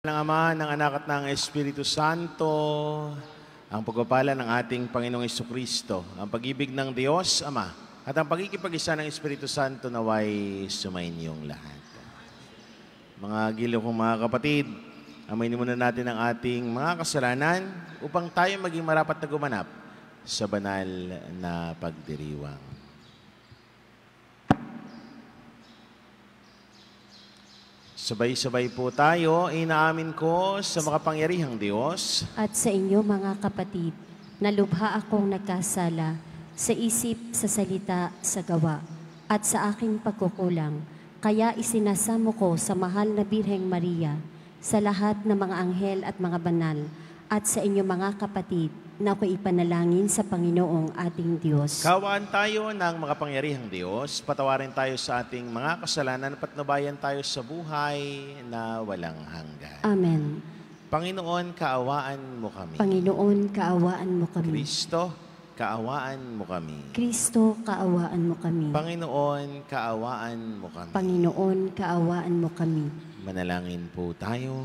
Ng Ama, ng Anak at ng Espiritu Santo, ang pagpapala ng ating Panginoong Jesucristo, ang pag-ibig ng Diyos Ama, at ang pagkikipag-isa ng Espiritu Santo naway sumainyong lahat. Mga giliw kong mga kapatid, amayin muna natin ang ating mga kasalanan upang tayo maging marapat na gumanap sa banal na pagdiriwang. Sabay-sabay po tayo, inaamin ko sa makapangyarihang Diyos at sa inyo mga kapatid, na lubha akong nagkasala sa isip, sa salita, sa gawa, at sa aking pagkukulang. Kaya isinasamo ko sa mahal na Birheng Maria, sa lahat ng mga anghel at mga banal, at sa inyo mga kapatid, na ako'y ipanalangin sa Panginoong ating Diyos. Kawaan tayo ng makapangyarihang Diyos, patawarin tayo sa ating mga kasalanan, patnubayan tayo sa buhay na walang hanggan. Amen. Panginoon, kaawaan mo kami. Panginoon, kaawaan mo kami. Kristo, kaawaan mo kami. Kristo, kaawaan mo kami. Panginoon, kaawaan mo kami. Panginoon, kaawaan mo kami. Manalangin po tayo.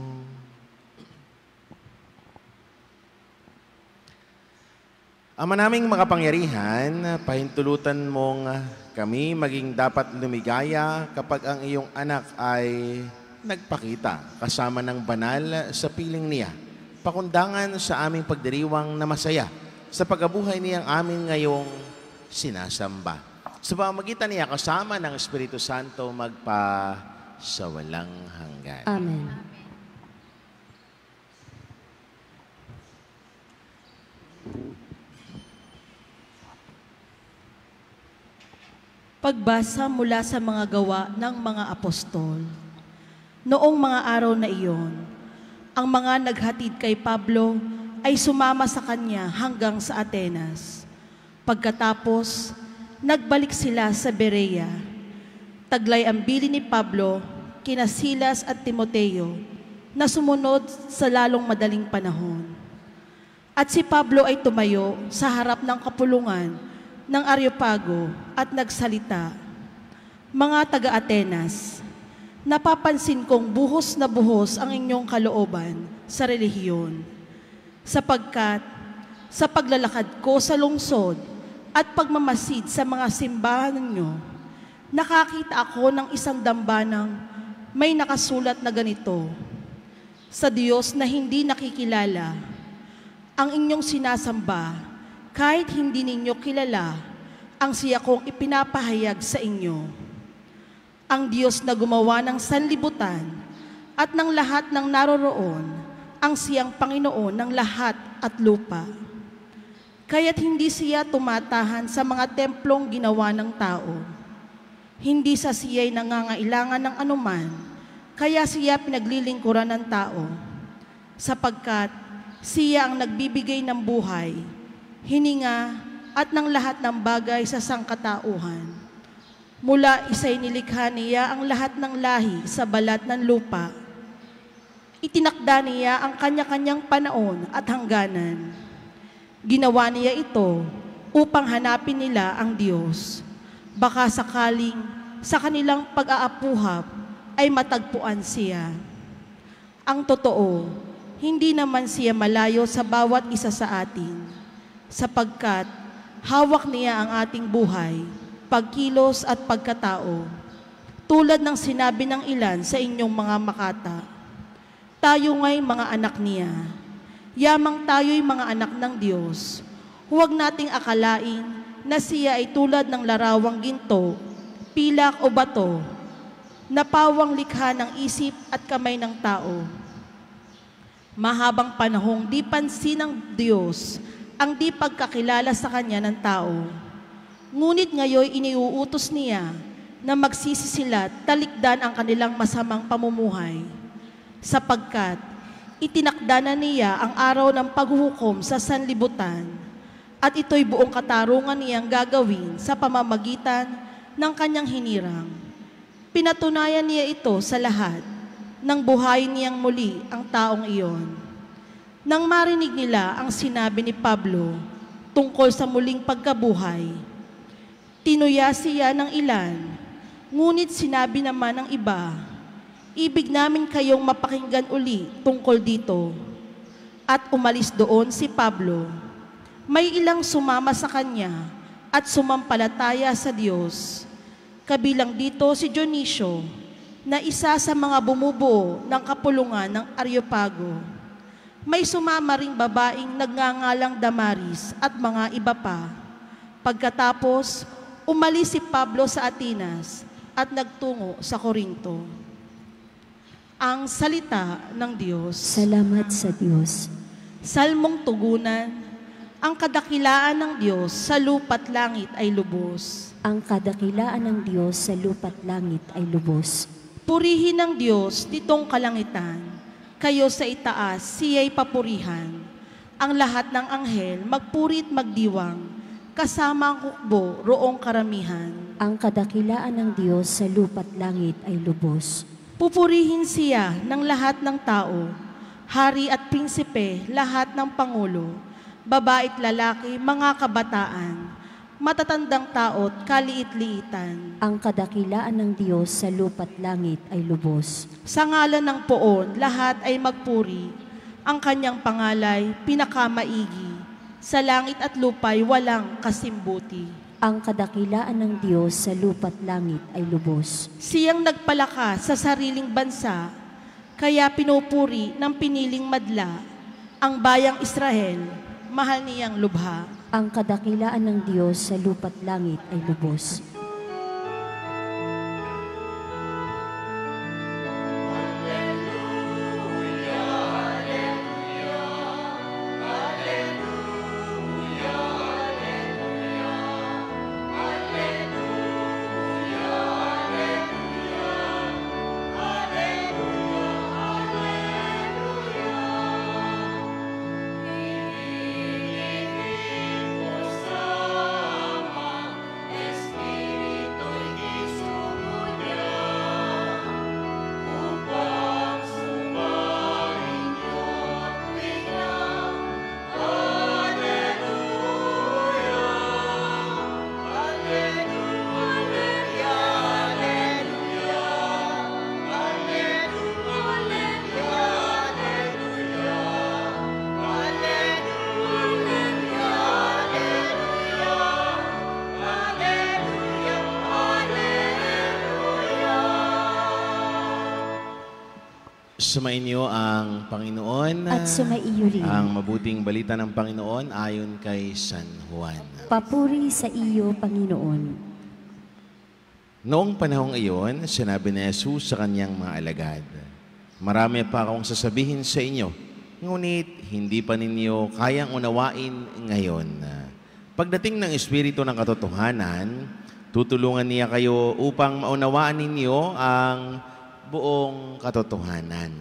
Ama naming makapangyarihan, pahintulutan mong kami maging dapat lumigaya kapag ang iyong anak ay nagpakita kasama ng banal sa piling niya, pakundangan sa aming pagdiriwang na masaya sa pagabuhay niyang amin ngayong sinasamba. Sa pamamagitan niya kasama ng Espiritu Santo magpa sa walang hanggan. Amen. Pagbasa mula sa mga gawa ng mga apostol. Noong mga araw na iyon, ang mga naghatid kay Pablo ay sumama sa kanya hanggang sa Atenas. Pagkatapos, nagbalik sila sa Berea. Taglay ang bili ni Pablo, kina Silas at Timoteo, na sumunod sa lalong madaling panahon. At si Pablo ay tumayo sa harap ng kapulungan ng Areopago at nagsalita, "Mga taga-Atenas, napapansin kong buhos na buhos ang inyong kalooban sa relihiyon, sapagkat sa paglalakad ko sa lungsod at pagmamasid sa mga simbahan ninyo, nakakita ako ng isang dambanang may nakasulat na ganito, sa Diyos na hindi nakikilala, ang inyong sinasamba, kahit hindi ninyo kilala ang siya kong ipinapahayag sa inyo. Ang Diyos na gumawa ng sanlibutan at ng lahat ng naroroon, ang siyang Panginoon ng lahat at lupa. Kaya't hindi siya tumatahan sa mga templong ginawa ng tao. Hindi sa siya'y nangangailangan ng anuman, kaya siya pinaglilingkuran ng tao, sapagkat siya ang nagbibigay ng buhay, hininga at ng lahat ng bagay sa sangkatauhan. Mula isa'y nilikha niya ang lahat ng lahi sa balat ng lupa. Itinakda niya ang kanya-kanyang panahon at hangganan. Ginawa niya ito upang hanapin nila ang Diyos. Baka sakaling sa kanilang pag-aapuhap ay matagpuan siya. Ang totoo, hindi naman siya malayo sa bawat isa sa atin, sapagkat hawak niya ang ating buhay, pagkilos at pagkatao. Tulad ng sinabi ng ilan sa inyong mga makata, tayo nga'y mga anak niya. Yamang tayo'y mga anak ng Diyos. Huwag nating akalain na siya ay tulad ng larawang ginto, pilak o bato, na pawang likha ng isip at kamay ng tao. Mahabang panahong di pansin ng Diyos ang di pagkakilala sa Kanya ng tao. Ngunit ngayon iniuutos niya na magsisi sila talikdan ang kanilang masamang pamumuhay, sapagkat itinakda na niya ang araw ng paghuhukom sa sanlibutan, at ito'y buong katarungan niyang gagawin sa pamamagitan ng kanyang hinirang. Pinatunayan niya ito sa lahat nang buhayin niyang muli ang taong iyon. Nang marinig nila ang sinabi ni Pablo tungkol sa muling pagkabuhay, tinuya siya ng ilan, ngunit sinabi naman ng iba, ibig namin kayong mapakinggan uli tungkol dito. At umalis doon si Pablo. May ilang sumama sa kanya at sumampalataya sa Diyos. Kabilang dito si Dionisio, na isa sa mga bumubuo ng kapulungan ng Areopago. May sumama ring babaeng nagngangalang Damaris at mga iba pa. Pagkatapos, umalis si Pablo sa Atenas at nagtungo sa Corinto. Ang salita ng Diyos. Salamat sa Diyos. Salmong tugunan, ang kadakilaan ng Diyos sa lupa't langit ay lubos. Ang kadakilaan ng Diyos sa lupa't langit ay lubos. Purihin ng Diyos nitong kalangitan, kayo sa itaas, siya'y papurihan. Ang lahat ng anghel, magpurit magdiwang, kasama ang hukbo, roong karamihan. Ang kadakilaan ng Diyos sa lupa't langit ay lubos. Pupurihin siya ng lahat ng tao, hari at prinsipe, lahat ng pangulo, babae't lalaki, mga kabataan, matatandang tao't kaliit-liitan. Ang kadakilaan ng Diyos sa lupa't langit ay lubos. Sa ngalan ng poon, lahat ay magpuri. Ang kanyang pangalay, pinakamaigi. Sa langit at lupa'y walang kasimbuti. Ang kadakilaan ng Diyos sa lupa't langit ay lubos. Siyang nagpalakas sa sariling bansa, kaya pinupuri ng piniling madla. Ang bayang Israel, mahal niyang lubha. Ang kadakilaan ng Diyos sa lupa't langit ay lubos. Sumainyo ang Panginoon At sumaiyo rin. ang mabuting balita ng Panginoon ayon kay San Juan. Papuri sa iyo, Panginoon. Noong panahong iyon, sinabi ni Jesus sa kanyang mga alagad, "Marami pa akong sasabihin sa inyo, ngunit hindi pa ninyo kayang unawain ngayon. Pagdating ng Espiritu ng Katotohanan, tutulungan niya kayo upang maunawaan ninyo ang buong katotohanan.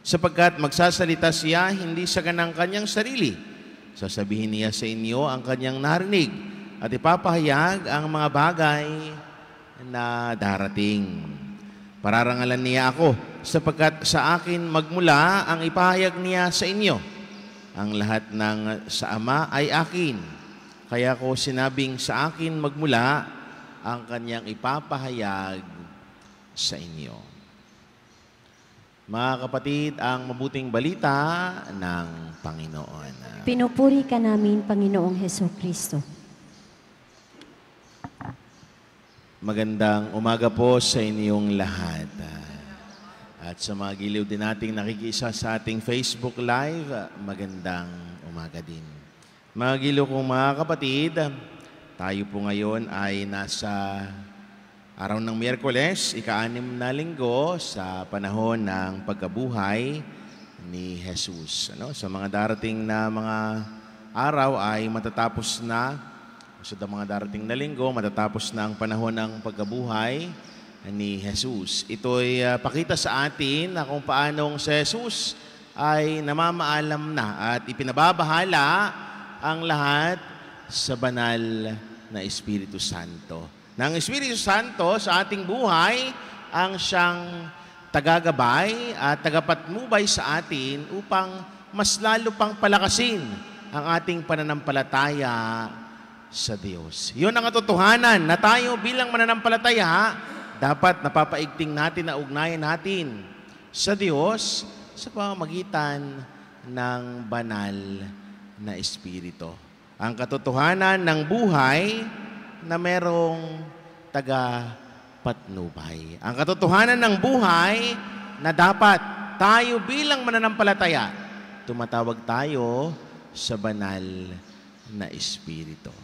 Sapagkat magsasalita siya hindi sa kanyang sarili. Sasabihin niya sa inyo ang kanyang narinig at ipapahayag ang mga bagay na darating. Pararangalan niya ako sapagkat sa akin magmula ang ipahayag niya sa inyo. Ang lahat ng sa Ama ay akin. Kaya ko sinabing sa akin magmula ang kanyang ipapahayag sa inyo." Mga kapatid, ang mabuting balita ng Panginoon. Pinupuri ka namin, Panginoong Hesukristo. Magandang umaga po sa inyong lahat. At sa mga giliw din nating nakikisa sa ating Facebook Live, magandang umaga din. Mga giliw kong mga kapatid, tayo po ngayon ay nasa araw ng Miyerkules, ika-6 na linggo sa panahon ng pagkabuhay ni Jesus. Sa mga darating na mga araw ay matatapos na, sa mga darating na linggo, matatapos na ang panahon ng pagkabuhay ni Jesus. Ito'y pakita sa atin na kung paanong si Jesus ay namamaalam na at ipinababahala ang lahat sa banal na Espiritu Santo. Ng Espiritu Santo sa ating buhay ang siyang tagagabay at tagapatnubay sa atin upang mas lalo pang palakasin ang ating pananampalataya sa Diyos. Yun ang katotohanan na tayo bilang mananampalataya dapat napapaigting natin na ugnayan natin sa Diyos sa pamamagitan ng banal na Espiritu. Ang katotohanan ng buhay na merong taga-patnubay. Ang katotohanan ng buhay na dapat tayo bilang mananampalataya, tumatawag tayo sa banal na Espiritu.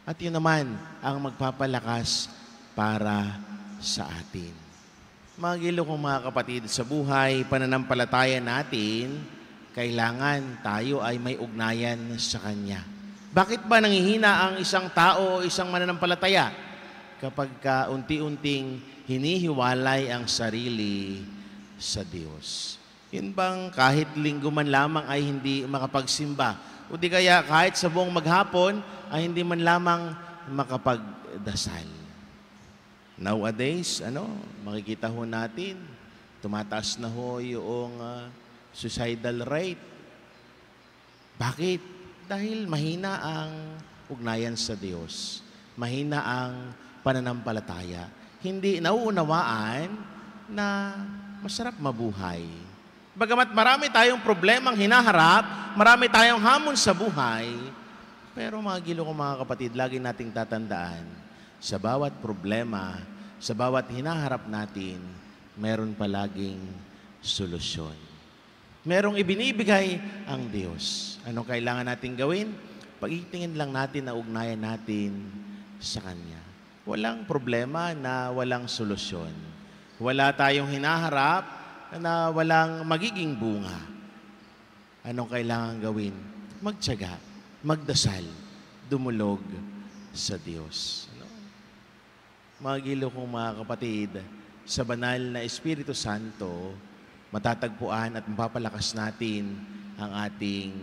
At yun naman ang magpapalakas para sa atin. Mga gilo kong mga kapatid, sa buhay, pananampalataya natin, kailangan tayo ay may ugnayan sa Kanya. Bakit ba nanghihina ang isang tao o isang mananampalataya? Kapag unti-unting hinihiwalay ang sarili sa Diyos. Yun bang kahit linggo man lamang ay hindi makapagsimba? O di kaya kahit sa buong maghapon ay hindi man lamang makapagdasal? Nowadays, makikita ho natin, tumataas na ho yung suicidal rate. Bakit? Dahil mahina ang ugnayan sa Diyos. Mahina ang pananampalataya. Hindi nauunawaan na masarap mabuhay. Bagamat marami tayong problemang hinaharap, marami tayong hamon sa buhay, pero mga gilo ko mga kapatid, lagi nating tatandaan, sa bawat problema, sa bawat hinaharap natin, meron palaging solusyon. Merong ibinibigay ang Diyos. Anong kailangan natin gawin? Pag-itingin lang natin na ugnayan natin sa Kanya. Walang problema na walang solusyon. Wala tayong hinaharap na walang magiging bunga. Anong kailangan gawin? Magtiyaga, magdasal, dumulog sa Diyos. Mga gilo kong mga kapatid, sa banal na Espiritu Santo, matatagpuan at mapapalakas natin ang ating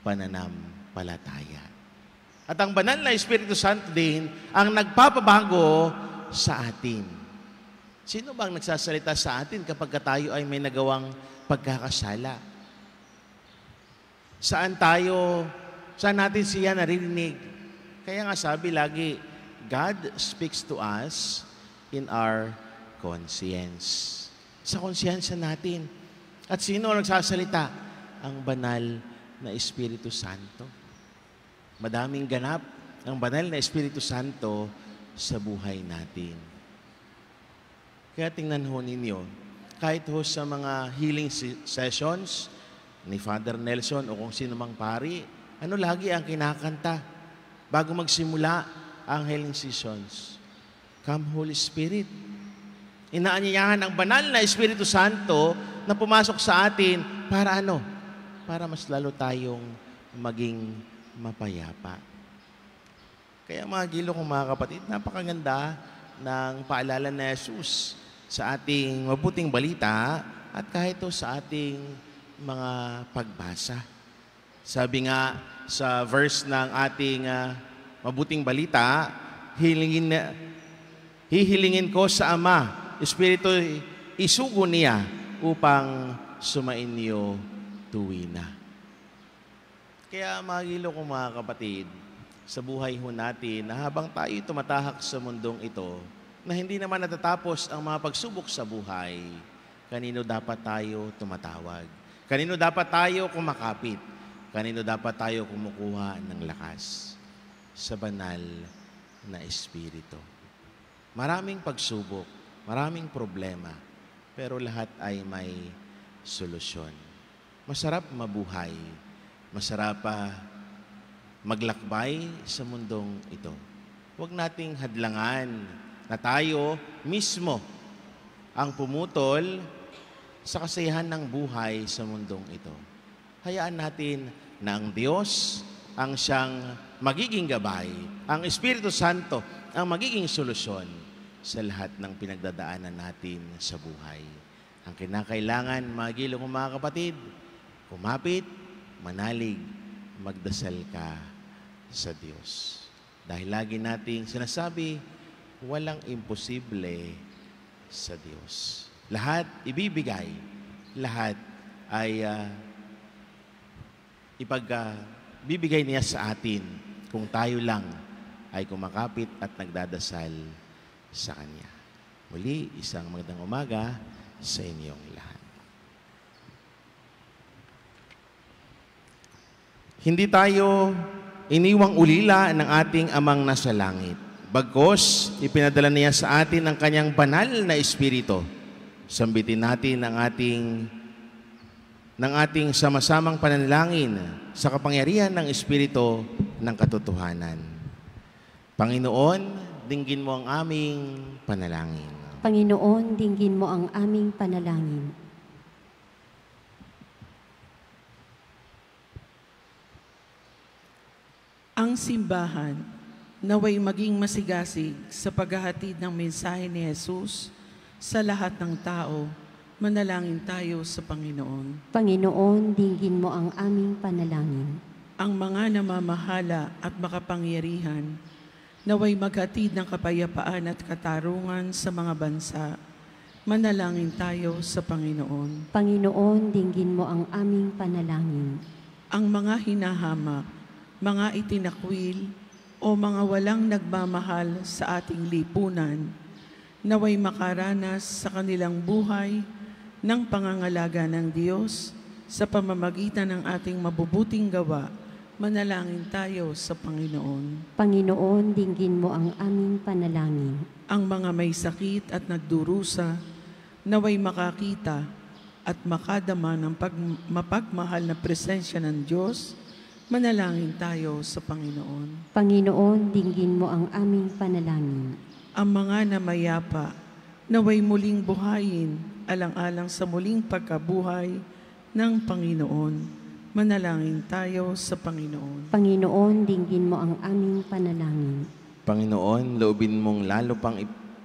pananampalataya. At ang banal na Espiritu Santo din ang nagpapabago sa atin. Sino bang nagsasalita sa atin kapag tayo ay may nagawang pagkakasala? Saan natin siya naririnig? Kaya nga sabi lagi, God speaks to us in our conscience. Sa konsyensya natin. At sino ang nagsasalita? Ang banal na Espiritu Santo. Madaming ganap ang banal na Espiritu Santo sa buhay natin. Kaya tingnan ho ninyo, kahit ho sa mga healing sessions ni Father Nelson o kung sino mang pari, lagi ang kinakanta bago magsimula ang healing sessions? Come Holy Spirit. Inaanyayahan ang banal na Espiritu Santo na pumasok sa atin para Para mas lalo tayong maging mapayapa. Kaya mga gilo kong mga kapatid, napakaganda ng paalala ni Jesus sa ating mabuting balita at kahit sa ating mga pagbasa. Sabi nga sa verse ng ating mabuting balita, hihilingin ko sa Ama, Espiritu isugo niya upang sumainyo tuwina. Kaya mga gilo kong mga kapatid, sa buhay ho natin, na habang tayo tumatahak sa mundong ito, na hindi naman natatapos ang mga pagsubok sa buhay, kanino dapat tayo tumatawag? Kanino dapat tayo kumakapit? Kanino dapat tayo kumukuha ng lakas? Sa banal na Espiritu. Maraming pagsubok, maraming problema, pero lahat ay may solusyon. Masarap mabuhay, masarap maglakbay sa mundong ito. Huwag nating hadlangan na tayo mismo ang pumutol sa kasiyahan ng buhay sa mundong ito. Hayaan natin na ang Diyos ang siyang magiging gabay, ang Espiritu Santo ang magiging solusyon sa lahat ng pinagdadaanan natin sa buhay. Ang kinakailangan, mga gilo kong mga kapatid, kumapit, manalig, magdasal ka sa Diyos. Dahil lagi nating sinasabi, walang imposible sa Diyos. Lahat ibibigay, lahat ay bibigay niya sa atin kung tayo lang ay kumakapit at nagdadasal sa Kanya. Muli, isang magandang umaga sa inyong lahat. Hindi tayo iniwang ulila ng ating Amang nasa langit. Bagkus, ipinadala niya sa atin ang kanyang banal na Espiritu. Sambitin natin ang ating sama-samang pananalangin sa kapangyarihan ng Espiritu ng katotohanan. Panginoon, dinggin mo ang aming panalangin. Panginoon, dinggin mo ang aming panalangin. Ang simbahan naway maging masigasig sa paghahatid ng mensahe ni Jesus sa lahat ng tao. Manalangin tayo sa Panginoon. Panginoon, dinggin mo ang aming panalangin. Ang mga namamahala at makapangyarihan naway maghatid ng kapayapaan at katarungan sa mga bansa. Manalangin tayo sa Panginoon. Panginoon, dinggin mo ang aming panalangin. Ang mga hinahamak, mga itinakwil o mga walang nagmamahal sa ating lipunan, naway makaranas sa kanilang buhay ng pangangalaga ng Diyos sa pamamagitan ng ating mabubuting gawa. Manalangin tayo sa Panginoon. Panginoon, dinggin mo ang aming panalangin. Ang mga may sakit at nagdurusa, naway makakita at makadama ng mapagmahal na presensya ng Diyos. Manalangin tayo sa Panginoon. Panginoon, dinggin mo ang aming panalangin. Ang mga namayapa, naway muling buhayin, alang-alang sa muling pagkabuhay ng Panginoon. Manalangin tayo sa Panginoon. Panginoon, dinggin mo ang aming panalangin. Panginoon, loobin mong lalo pang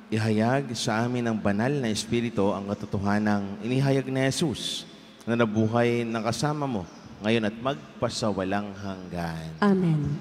ihayag sa amin ang banal na Espiritu ang katotohanang inihayag ni Jesus na nabuhay ng kasama mo ngayon at magpasawalang hanggan. Amen.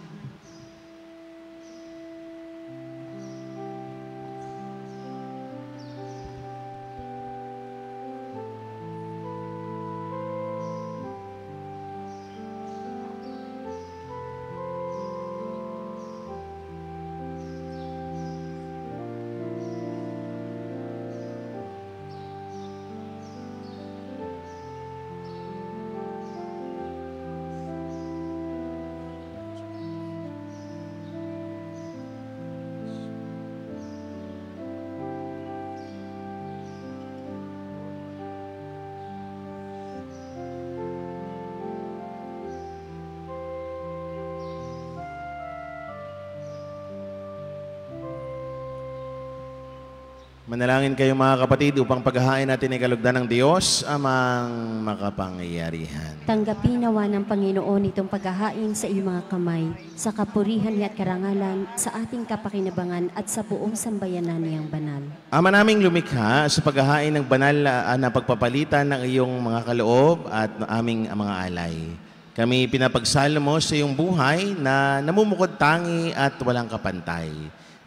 Manalangin kayo mga kapatid upang paghahain natin ay kalugdan ng Diyos amang makapangyarihan. Tanggapin nawa ng Panginoon itong paghahain sa iyong mga kamay, sa kapurihan at karangalan, sa ating kapakinabangan at sa buong sambayanan niyang banal. Ama naming lumikha sa paghahain ng banal na pagpapalitan ng iyong mga kaloob at aming mga alay. Kami pinapagsalo mo sa iyong buhay na namumukod tangi at walang kapantay.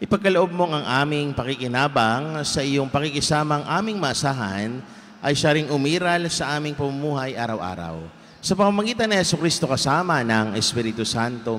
Ipagkaloob mong ang aming pakikinabang sa iyong pakikisamang aming maasahan ay siya ring umiral sa aming pamumuhay araw-araw. Sa pamamagitan ni Jesucristo kasama ng Espiritu Santo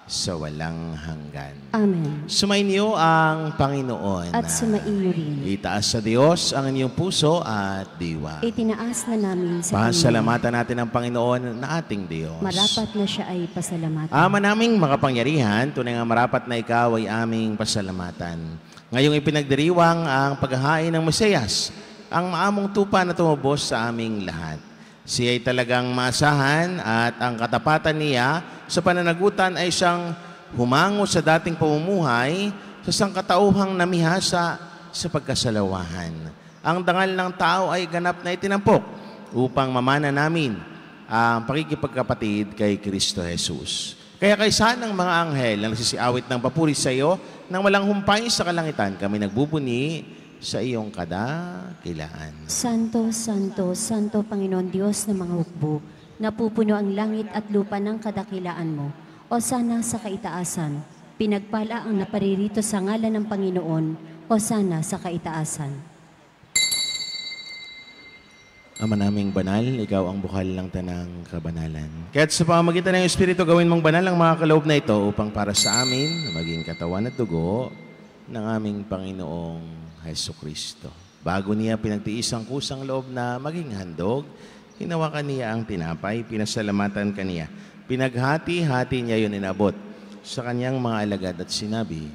sa walang hanggan. Amen. Sumainyo ang Panginoon. At sumaiyo rin. Itaas sa Diyos ang inyong puso at diwa. Itinaas na namin sa Kanya. Pasalamatan natin ang Panginoon na ating Diyos. Marapat na siya ay pasalamatan. Ama naming makapangyarihan, tunay nga marapat na ikaw ay aming pasalamatan. Ngayong ipinagdiriwang ang paghahain ng Mesiyas, ang maamong tupa na tumubos sa aming lahat. Siya ay talagang maasahan at ang katapatan niya sa pananagutan ay siyang humango sa dating pamumuhay sa sangkatauhang namihasa sa pagkasalawahan. Ang dangal ng tao ay ganap na itinampok upang mamana namin ang pakikipagkapatid kay Kristo Jesus. Kaya kaysa ng mga anghel na nagsisiawit ng papuri sa iyo, nang walang humpay sa kalangitan, kami nagbubuni sa iyong kadakilaan. Santo, Santo, Santo Panginoon Diyos ng mga hukbo, napupuno ang langit at lupa ng kadakilaan mo. O sana sa kaitaasan, pinagpala ang naparirito sa ngalan ng Panginoon. O sana sa kaitaasan. Ama naming banal, ikaw ang bukal ng tanang kabanalan. Kaya't sa pamamagitan ng Espiritu, gawin mong banal ang mga kaloob na ito upang para sa amin na maging katawan at dugo ng aming Panginoong Jesucristo. Bago niya pinagtiis ang kusang loob na maging handog, hinawakan niya ang tinapay, pinasalamatan kaniya. Pinaghati-hati niya yun inabot sa kanyang mga alagad at sinabi,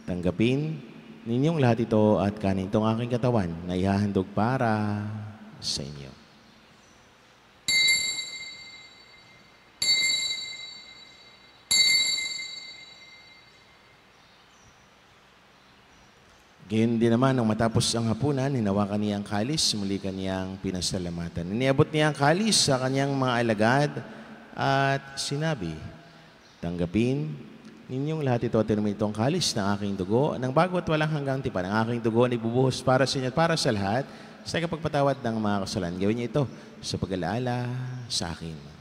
tanggapin ninyong lahat ito at kanin itong aking katawan na ihahandog para sa inyo. Gayon din naman, nang matapos ang hapunan, hinawakan niya ang kalis, muli kaniyang pinasalamatan. Iniabot niya ang kalis sa kanyang mga alagad at sinabi, tanggapin ninyong lahat ito at inumin itong kalis ng aking dugo, ng bago at walang hanggang tipan. Ang aking dugo ay ibubuhos para sa inyo at para sa lahat sa kapagpatawad ng mga kasalanan. Gawin niyo ito sa pag-alaala sa akin.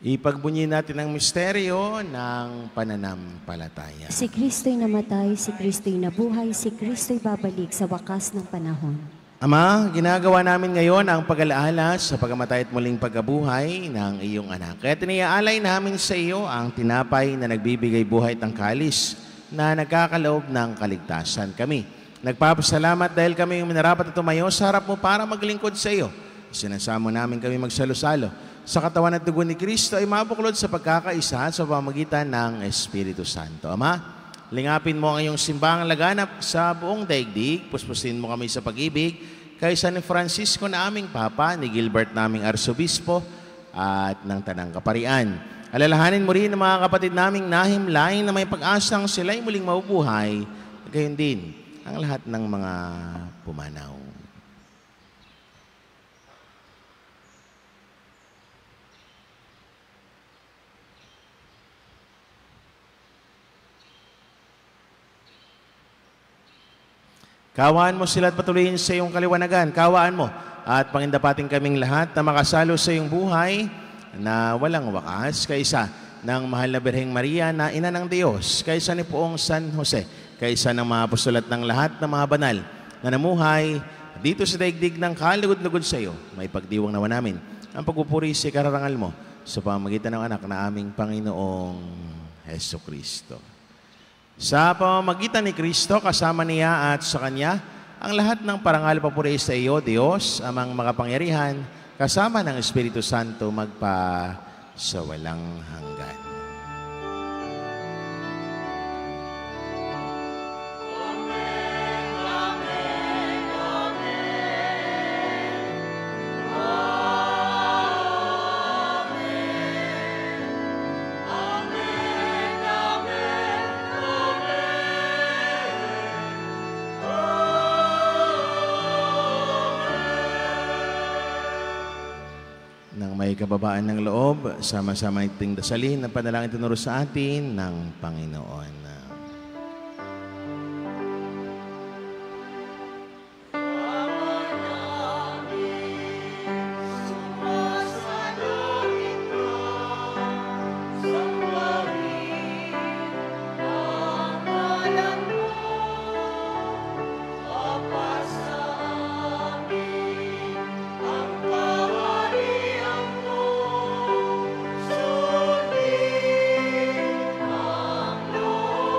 Ipagbunyi natin ang misteryo ng pananampalataya. Si Kristo'y namatay, si Kristo'y nabuhay, si Kristo'y babalik sa wakas ng panahon. Ama, ginagawa namin ngayon ang pag-alaala sa pagkamatay at muling pagkabuhay ng iyong anak. Kaya tiniaalay namin sa iyo ang tinapay na nagbibigay buhay at ang kalis na nagkakaloob ng kaligtasan. Kami nagpapasalamat dahil kami yung minarapat at tumayo sa harap mo para maglingkod sa iyo. Sinasamo namin kami magsalo-salo sa katawan at dugo ni Kristo ay mabuklod sa pagkakaisa sa pamamagitan ng Espiritu Santo. Ama, lingapin mo ang iyong simbahang laganap sa buong daigdig. Puspusin mo kami sa pag-ibig kay San Francisco na aming Papa, ni Gilbert naming Arsobispo at ng Tanang Kaparian. Alalahanin mo rin ang mga kapatid naming nahimlay na may pag-asang sila'y muling mabubuhay. Gayon din ang lahat ng mga pumanaw. Kawaan mo sila at patuloyin sa iyong kaliwanagan. Kawaan mo at pangindapating kaming lahat na makasalo sa iyong buhay na walang wakas, kaysa ng mahal na Birheng Maria na ina ng Diyos, kaysa ni Poong San Jose, kaysa ng mga apostol at ng lahat ng mga banal na namuhay dito sa daigdig ng kalugod-lugod sa iyo. May pagdiwang naman namin ang pagpupuri sa kararangal mo sa pamamagitan ng anak na aming Panginoong Heso Kristo. Sa pamamagitan ni Kristo, kasama niya at sa Kanya, ang lahat ng parangal papuri sa iyo, Diyos, amang makapangyarihan, kasama ng Espiritu Santo magpa sa walang hanggan. May kababaan ng loob, sama-sama iting dasalin ang panalangin tinuro sa atin ng Panginoon. Lord.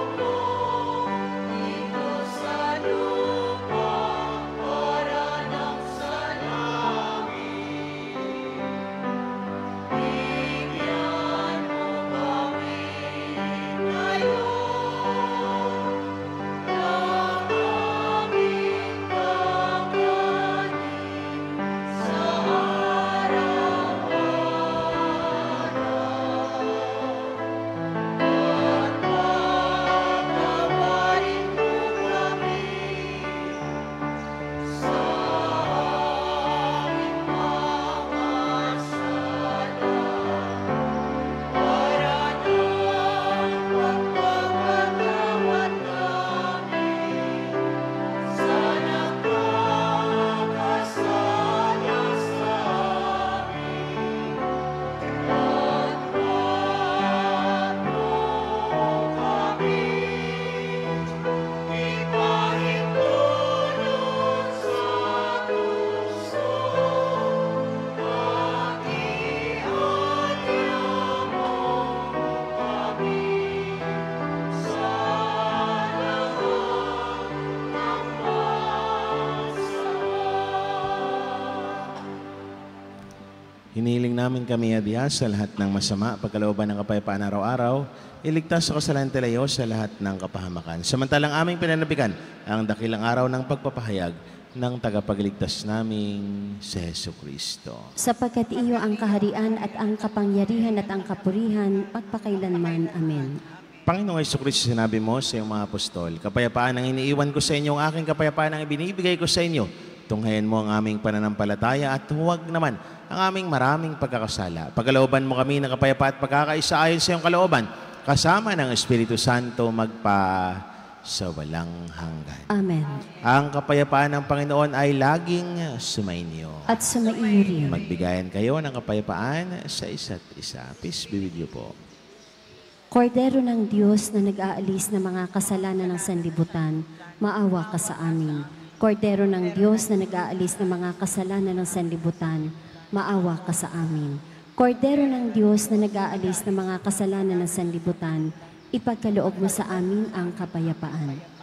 Hiniling namin kami adiya sa lahat ng masama, pagkalooban ng kapayapaan araw-araw, iligtas sa kasalan tilayo sa lahat ng kapahamakan. Samantalang aming pinanabikan ang dakilang araw ng pagpapahayag ng tagapagligtas naming si Hesu Kristo. Sapagkat iyo ang kaharian at ang kapangyarihan at ang kapurihan magpakailanman. Amen. Panginoong Hesu Kristo, sinabi mo sa iyong mga apostol, kapayapaan ang iniiwan ko sa inyo, ang aking kapayapaan ang ibinibigay ko sa inyo. Tunghayan mo ang aming pananampalataya at huwag naman ang aming maraming pagkakasala. Pagkalooban mo kami ng kapayapaan at pagkakaisa ayon sa iyong kalooban, kasama ng Espiritu Santo sa walang hanggan. Amen. Ang kapayapaan ng Panginoon ay laging sumainyo. At sumaiyo rin. Magbigayan kayo ng kapayapaan sa isa't isa. Peace be with you po. Kordero ng Diyos na nag-aalis ng mga kasalanan ng sanlibutan, maawa ka sa amin. Kordero ng Diyos na nag-aalis ng mga kasalanan ng sanlibutan, maawa ka sa amin. Kordero ng Diyos na nag-aalis ng mga kasalanan ng sanlibutan, ipagkaloob mo sa amin ang kapayapaan.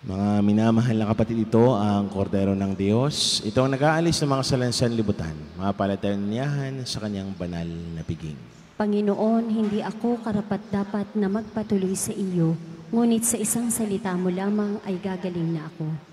Mga minamahal na kapatid, ito ang Kordero ng Diyos. Ito ang nag-aalis ng mga kasalansan libutan, mapalatanyaan sa kanyang banal na piging. Panginoon, hindi ako karapat-dapat na magpatuloy sa iyo, ngunit sa isang salita mo lamang ay gagaling na ako.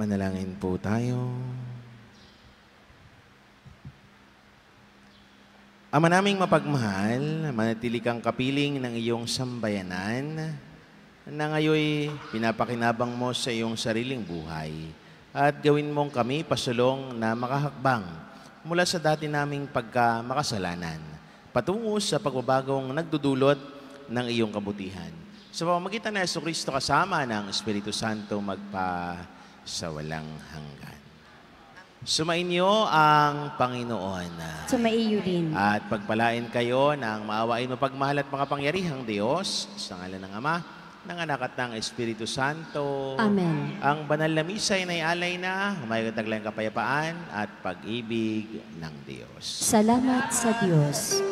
Manalangin po tayo. Ama naming mapagmahal, manatili kang kapiling ng iyong sambayanan na ngayoy pinapakinabang mo sa iyong sariling buhay at gawin mong kami pasulong na makahakbang mula sa dati naming pagkamakasalanan patungo sa pagbabagong nagdudulot ng iyong kabutihan. Sa pamamagitan ng Jesucristo kasama ng Espiritu Santo magpa sa walang hanggan. Sumainyo ang Panginoon. Sumaiyo rin. At pagpalain kayo ng maawain mapagmahal at makapangyarihang Diyos sa ngalan ng Ama, ng Anak at ng Espiritu Santo. Amen. Ang banal na misa ay naialay na, humayagtaglang kapayapaan at pag-ibig ng Diyos. Salamat sa Diyos.